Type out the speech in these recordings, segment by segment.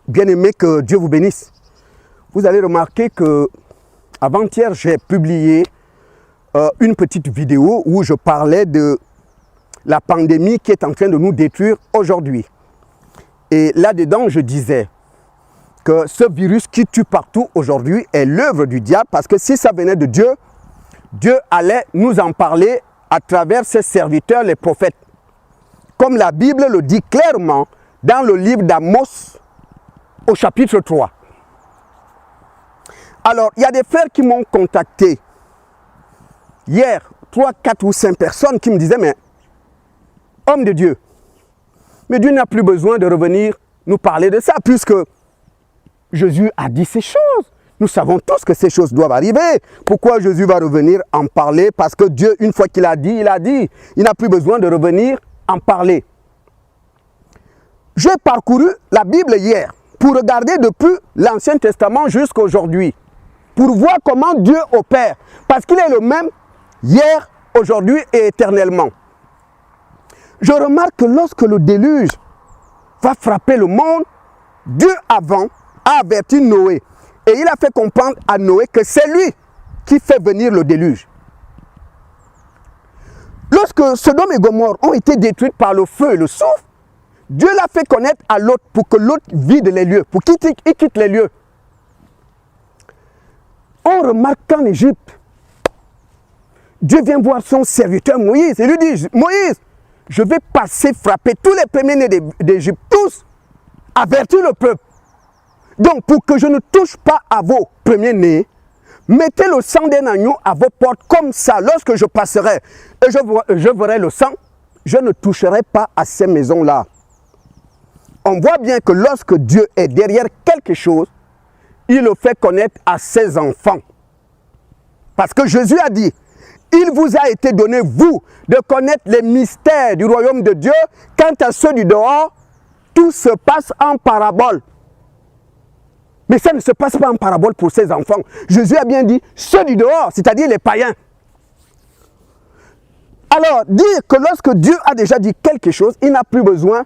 Bien-aimés, que Dieu vous bénisse. Vous allez remarquer que avant-hier, j'ai publié une petite vidéo où je parlais de la pandémie qui est en train de nous détruire aujourd'hui. Et là-dedans, je disais que ce virus qui tue partout aujourd'hui est l'œuvre du diable, parce que si ça venait de Dieu, Dieu allait nous en parler à travers ses serviteurs, les prophètes. Comme la Bible le dit clairement dans le livre d'Amos au chapitre 3. Alors, il y a des frères qui m'ont contacté hier, 3, 4 ou 5 personnes qui me disaient, mais homme de Dieu, mais Dieu n'a plus besoin de revenir nous parler de ça, puisque Jésus a dit ces choses. Nous savons tous que ces choses doivent arriver. Pourquoi Jésus va revenir en parler? Parce que Dieu, une fois qu'il a dit, il a dit. Il n'a plus besoin de revenir en parler. J'ai parcouru la Bible hier pour regarder depuis l'Ancien Testament jusqu'à aujourd'hui, pour voir comment Dieu opère, parce qu'il est le même hier, aujourd'hui et éternellement. Je remarque que lorsque le déluge va frapper le monde, Dieu avant a averti Noé, et il a fait comprendre à Noé que c'est lui qui fait venir le déluge. Lorsque Sodome et Gomorrhe ont été détruites par le feu et le soufre, Dieu l'a fait connaître à l'autre pour que l'autre vide les lieux, pour qu'il quitte les lieux. On remarque qu'en Égypte, Dieu vient voir son serviteur Moïse et lui dit, Moïse, je vais passer frapper tous les premiers-nés d'Égypte, tous, avertir le peuple. Donc, pour que je ne touche pas à vos premiers-nés, mettez le sang d'un agneau à vos portes, comme ça, lorsque je passerai et je verrai le sang, je ne toucherai pas à ces maisons-là. On voit bien que lorsque Dieu est derrière quelque chose, il le fait connaître à ses enfants. Parce que Jésus a dit, il vous a été donné, vous, de connaître les mystères du royaume de Dieu. Quant à ceux du dehors, tout se passe en parabole. Mais ça ne se passe pas en parabole pour ses enfants. Jésus a bien dit, ceux du dehors, c'est-à-dire les païens. Alors, dire que lorsque Dieu a déjà dit quelque chose, il n'a plus besoin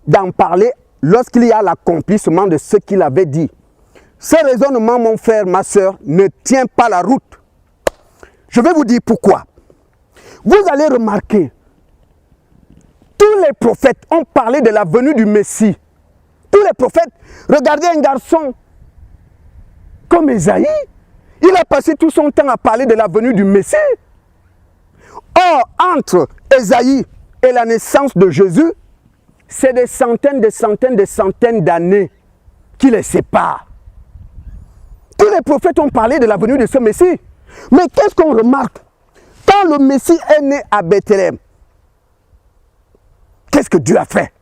d'en parler lorsqu'il y a l'accomplissement de ce qu'il avait dit. Ce raisonnement, mon frère, ma soeur, ne tient pas la route. Je vais vous dire pourquoi. Vous allez remarquer, tous les prophètes ont parlé de la venue du Messie. Tous les prophètes, regardez un garçon comme Ésaïe, il a passé tout son temps à parler de la venue du Messie. Or, entre Ésaïe et la naissance de Jésus, c'est des centaines d'années qui les séparent. Tous les prophètes ont parlé de la venue de ce Messie. Mais qu'est-ce qu'on remarque? Quand le Messie est né à Bethléem, qu'est-ce que Dieu a fait?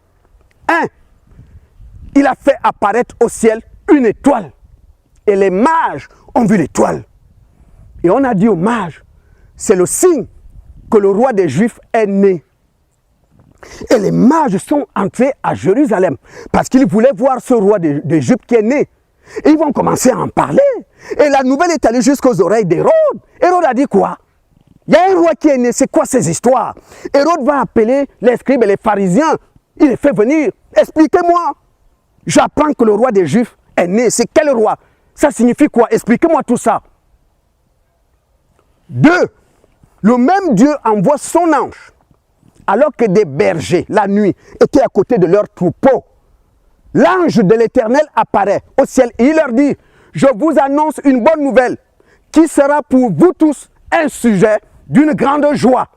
Il a fait apparaître au ciel une étoile. Et les mages ont vu l'étoile. Et on a dit aux mages, c'est le signe que le roi des Juifs est né. Et les mages sont entrés à Jérusalem parce qu'ils voulaient voir ce roi d'Égypte qui est né. Et ils vont commencer à en parler. Et la nouvelle est allée jusqu'aux oreilles d'Hérode. Hérode a dit quoi? Il y a un roi qui est né, c'est quoi ces histoires? Hérode va appeler les scribes et les pharisiens. Il les fait venir. Expliquez-moi. J'apprends que le roi des Juifs est né. C'est quel roi? Ça signifie quoi? Expliquez-moi tout ça. 2. Le même Dieu envoie son ange alors que des bergers, la nuit, étaient à côté de leur troupeau. L'ange de l'Éternel apparaît au ciel et il leur dit, je vous annonce une bonne nouvelle qui sera pour vous tous un sujet d'une grande joie.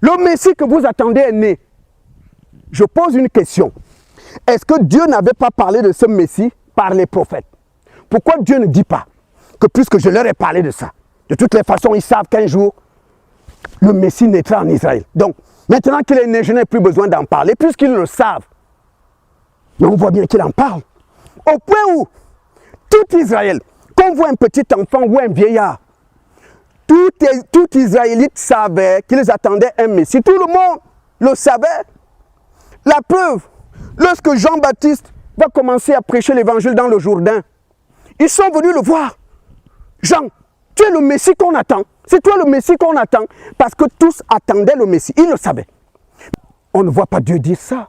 Le Messie que vous attendez est né. Je pose une question. Est-ce que Dieu n'avait pas parlé de ce Messie par les prophètes? Pourquoi Dieu ne dit pas que puisque je leur ai parlé de ça, de toutes les façons, ils savent qu'un jour, le Messie naîtra en Israël. Donc, maintenant qu'il est né, je n'ai plus besoin d'en parler, puisqu'ils le savent. Mais on voit bien qu'il en parle. Au point où, tout Israël, qu'on voit un petit enfant ou un vieillard, tout Israélite savait qu'ils attendaient un Messie. Tout le monde le savait. La preuve, lorsque Jean-Baptiste va commencer à prêcher l'évangile dans le Jourdain, ils sont venus le voir. Jean, tu es le Messie qu'on attend. C'est toi le Messie qu'on attend. Parce que tous attendaient le Messie. Ils le savaient. On ne voit pas Dieu dire ça.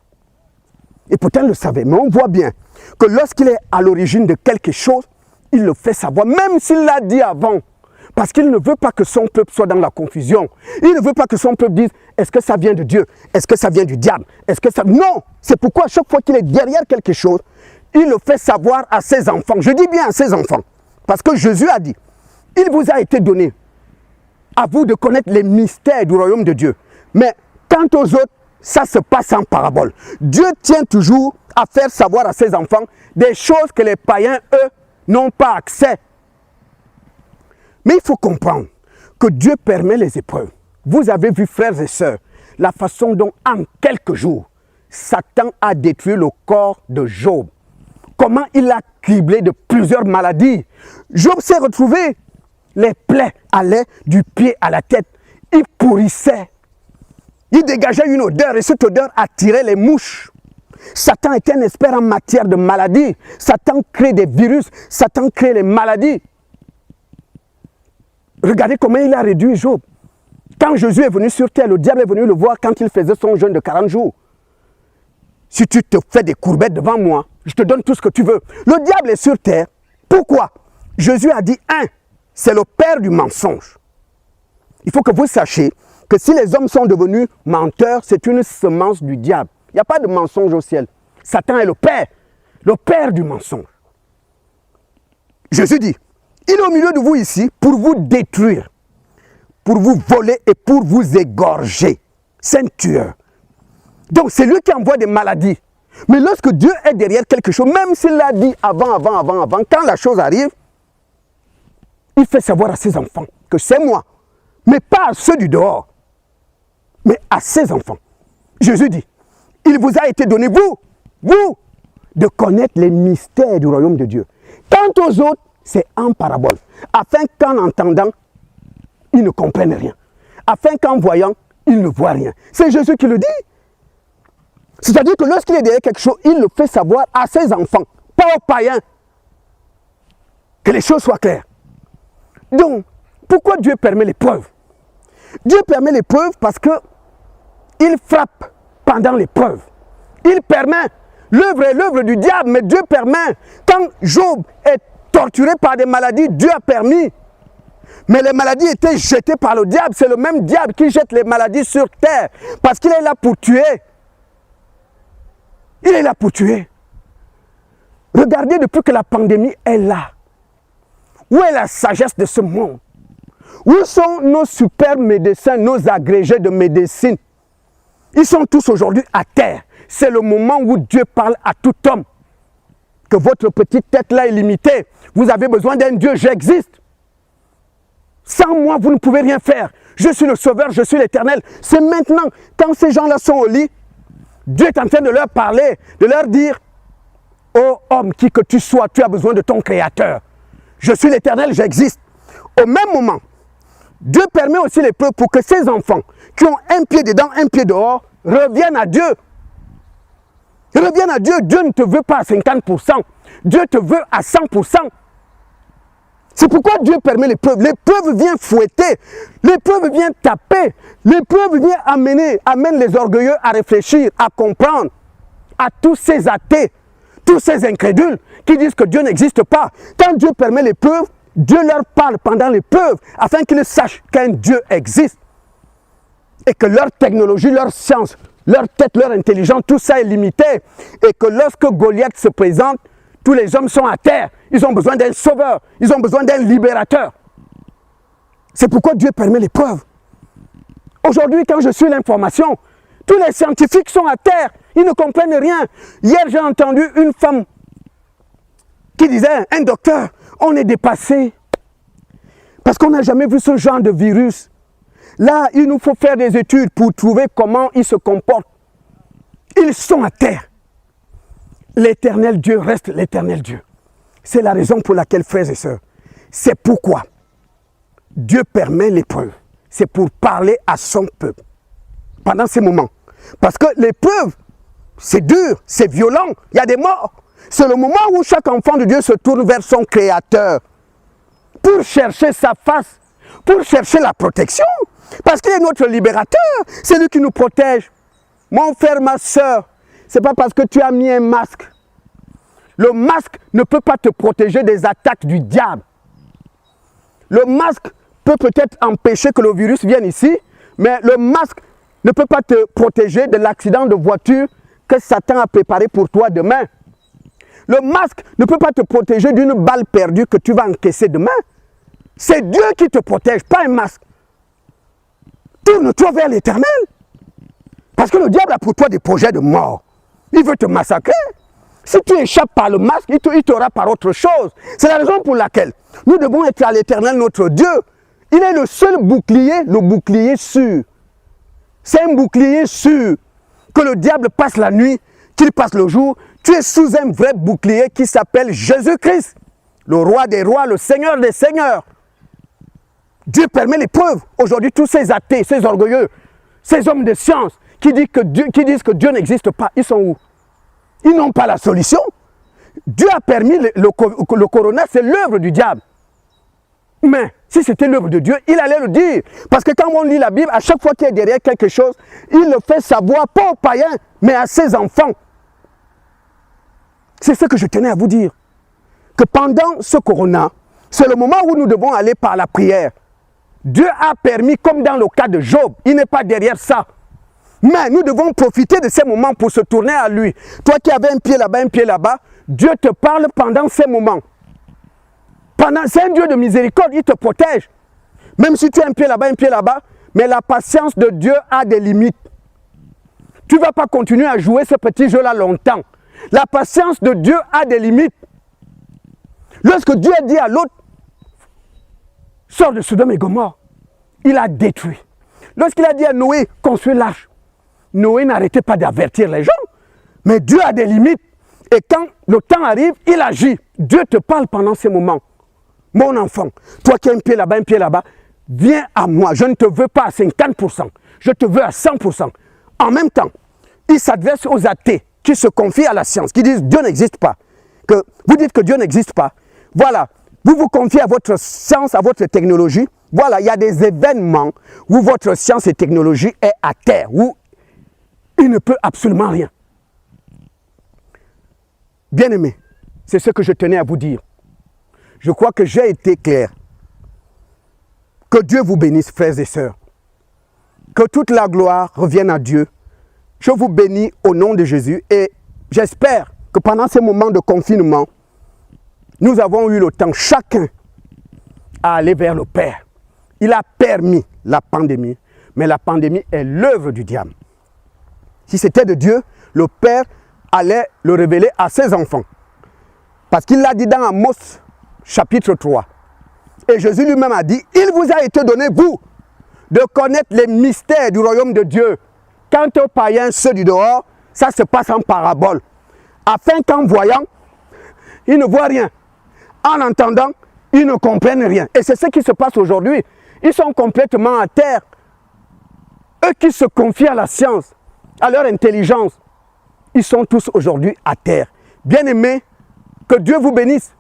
Et pourtant, ils le savaient. Mais on voit bien que lorsqu'il est à l'origine de quelque chose, il le fait savoir, même s'il l'a dit avant. Parce qu'il ne veut pas que son peuple soit dans la confusion. Il ne veut pas que son peuple dise, est-ce que ça vient de Dieu? Est-ce que ça vient du diable? Est-ce que ça... Non! C'est pourquoi à chaque fois qu'il est derrière quelque chose, il le fait savoir à ses enfants. Je dis bien à ses enfants. Parce que Jésus a dit, il vous a été donné à vous de connaître les mystères du royaume de Dieu. Mais quant aux autres, ça se passe en parabole. Dieu tient toujours à faire savoir à ses enfants des choses que les païens, eux, n'ont pas accès. Mais il faut comprendre que Dieu permet les épreuves. Vous avez vu, frères et sœurs, la façon dont en quelques jours, Satan a détruit le corps de Job. Comment il l'a criblé de plusieurs maladies. Job s'est retrouvé, les plaies allaient du pied à la tête. Il pourrissait. Il dégageait une odeur et cette odeur attirait les mouches. Satan était un expert en matière de maladies. Satan crée des virus. Satan crée les maladies. Regardez comment il a réduit Job. Quand Jésus est venu sur terre, le diable est venu le voir quand il faisait son jeûne de 40 jours. Si tu te fais des courbettes devant moi, je te donne tout ce que tu veux. Le diable est sur terre. Pourquoi? Jésus a dit, c'est le père du mensonge. Il faut que vous sachiez que si les hommes sont devenus menteurs, c'est une semence du diable. Il n'y a pas de mensonge au ciel. Satan est le père du mensonge. Jésus dit, il est au milieu de vous ici pour vous détruire, pour vous voler et pour vous égorger. C'est un tueur. Donc c'est lui qui envoie des maladies. Mais lorsque Dieu est derrière quelque chose, même s'il l'a dit avant, quand la chose arrive, il fait savoir à ses enfants que c'est moi. Mais pas à ceux du dehors, mais à ses enfants. Jésus dit, il vous a été donné, vous, de connaître les mystères du royaume de Dieu. Quant aux autres, c'est en parabole, afin qu'en entendant, ils ne comprennent rien. Afin qu'en voyant, ils ne voient rien. C'est Jésus qui le dit. C'est-à-dire que lorsqu'il est derrière quelque chose, il le fait savoir à ses enfants, pas aux païens. Que les choses soient claires. Donc, pourquoi Dieu permet l'épreuve? Dieu permet l'épreuve parce qu'il frappe pendant l'épreuve. Il permet. L'œuvre est l'œuvre du diable, mais Dieu permet. Quand Job est torturé par des maladies, Dieu a permis. Mais les maladies étaient jetées par le diable. C'est le même diable qui jette les maladies sur terre. Parce qu'il est là pour tuer. Il est là pour tuer. Regardez depuis que la pandémie est là. Où est la sagesse de ce monde? Où sont nos super médecins, nos agrégés de médecine? Ils sont tous aujourd'hui à terre. C'est le moment où Dieu parle à tout homme. Que votre petite tête là est limitée. Vous avez besoin d'un Dieu, j'existe. Sans moi, vous ne pouvez rien faire. Je suis le Sauveur, je suis l'Éternel. C'est maintenant, quand ces gens-là sont au lit, Dieu est en train de leur parler, de leur dire, ô homme, qui que tu sois, tu as besoin de ton Créateur. Je suis l'Éternel, j'existe. Au même moment, Dieu permet aussi l'épreuve pour que ces enfants qui ont un pied dedans, un pied dehors, reviennent à Dieu. Reviennent à Dieu. Dieu ne te veut pas à 50%. Dieu te veut à 100%. C'est pourquoi Dieu permet l'épreuve. L'épreuve vient fouetter. L'épreuve vient taper. L'épreuve vient amène les orgueilleux à réfléchir, à comprendre. À tous ces athées, tous ces incrédules qui disent que Dieu n'existe pas. Quand Dieu permet l'épreuve, Dieu leur parle pendant l'épreuve afin qu'ils sachent qu'un Dieu existe. Et que leur technologie, leur science, leur tête, leur intelligence, tout ça est limité. Et que lorsque Goliath se présente, tous les hommes sont à terre. Ils ont besoin d'un sauveur. Ils ont besoin d'un libérateur. C'est pourquoi Dieu permet l'épreuve. Aujourd'hui, quand je suis l'information, tous les scientifiques sont à terre. Ils ne comprennent rien. Hier, j'ai entendu une femme qui disait, un docteur, on est dépassé. Parce qu'on n'a jamais vu ce genre de virus. Là, il nous faut faire des études pour trouver comment ils se comportent. Ils sont à terre. L'éternel Dieu reste l'éternel Dieu. C'est la raison pour laquelle, frères et sœurs, c'est pourquoi Dieu permet l'épreuve. C'est pour parler à son peuple pendant ces moments. Parce que l'épreuve, c'est dur, c'est violent, il y a des morts. C'est le moment où chaque enfant de Dieu se tourne vers son Créateur pour chercher sa face, pour chercher la protection. Parce qu'il est notre libérateur, c'est lui qui nous protège. Mon frère, ma soeur, ce n'est pas parce que tu as mis un masque, Le masque ne peut pas te protéger des attaques du diable. Le masque peut peut-être empêcher que le virus vienne ici, mais le masque ne peut pas te protéger de l'accident de voiture que Satan a préparé pour toi demain. Le masque ne peut pas te protéger d'une balle perdue que tu vas encaisser demain. C'est Dieu qui te protège, pas un masque. Tourne-toi vers l'Éternel. Parce que le diable a pour toi des projets de mort. Il veut te massacrer. Si tu échappes par le masque, il t'aura par autre chose. C'est la raison pour laquelle nous devons être à l'Éternel notre Dieu. Il est le seul bouclier, le bouclier sûr. C'est un bouclier sûr. Que le diable passe la nuit, qu'il passe le jour, tu es sous un vrai bouclier qui s'appelle Jésus-Christ, le roi des rois, le Seigneur des seigneurs. Dieu permet l'épreuve. Aujourd'hui, tous ces athées, ces orgueilleux, ces hommes de science qui disent que Dieu n'existe pas, ils sont où? Ils n'ont pas la solution. Dieu a permis le corona, c'est l'œuvre du diable. Mais si c'était l'œuvre de Dieu, il allait le dire. Parce que quand on lit la Bible, à chaque fois qu'il est derrière quelque chose, il le fait savoir, pas aux païens, mais à ses enfants. C'est ce que je tenais à vous dire. Que pendant ce corona, c'est le moment où nous devons aller par la prière. Dieu a permis, comme dans le cas de Job, il n'est pas derrière ça. Mais nous devons profiter de ces moments pour se tourner à lui. Toi qui avais un pied là-bas, Dieu te parle pendant ces moments. C'est un Dieu de miséricorde, il te protège. Même si tu as un pied là-bas, mais la patience de Dieu a des limites. Tu ne vas pas continuer à jouer ce petit jeu-là longtemps. La patience de Dieu a des limites. Lorsque Dieu a dit à l'autre, sors de Sodome et Gomorrhe, il a détruit. Lorsqu'il a dit à Noé, construis l'arche, Noé n'arrêtait pas d'avertir les gens. Mais Dieu a des limites. Et quand le temps arrive, il agit. Dieu te parle pendant ces moments. Mon enfant, toi qui as un pied là-bas, viens à moi. Je ne te veux pas à 50%. Je te veux à 100%. En même temps, il s'adresse aux athées qui se confient à la science, qui disent Dieu n'existe pas. Que vous dites que Dieu n'existe pas. Voilà, vous vous confiez à votre science, à votre technologie. Voilà, il y a des événements où votre science et technologie est à terre, où il ne peut absolument rien. Bien-aimés, c'est ce que je tenais à vous dire. Je crois que j'ai été clair. Que Dieu vous bénisse, frères et sœurs. Que toute la gloire revienne à Dieu. Je vous bénis au nom de Jésus et j'espère que pendant ces moments de confinement, nous avons eu le temps chacun à aller vers le Père. Il a permis la pandémie, mais la pandémie est l'œuvre du diable. Si c'était de Dieu, le Père allait le révéler à ses enfants. Parce qu'il l'a dit dans Amos chapitre 3. Et Jésus lui-même a dit, il vous a été donné, vous, de connaître les mystères du royaume de Dieu. Quant aux païens, ceux du dehors, ça se passe en parabole. Afin qu'en voyant, ils ne voient rien. En entendant, ils ne comprennent rien. Et c'est ce qui se passe aujourd'hui. Ils sont complètement à terre. Eux qui se confient à la science, à leur intelligence, ils sont tous aujourd'hui à terre. Bien-aimés, que Dieu vous bénisse.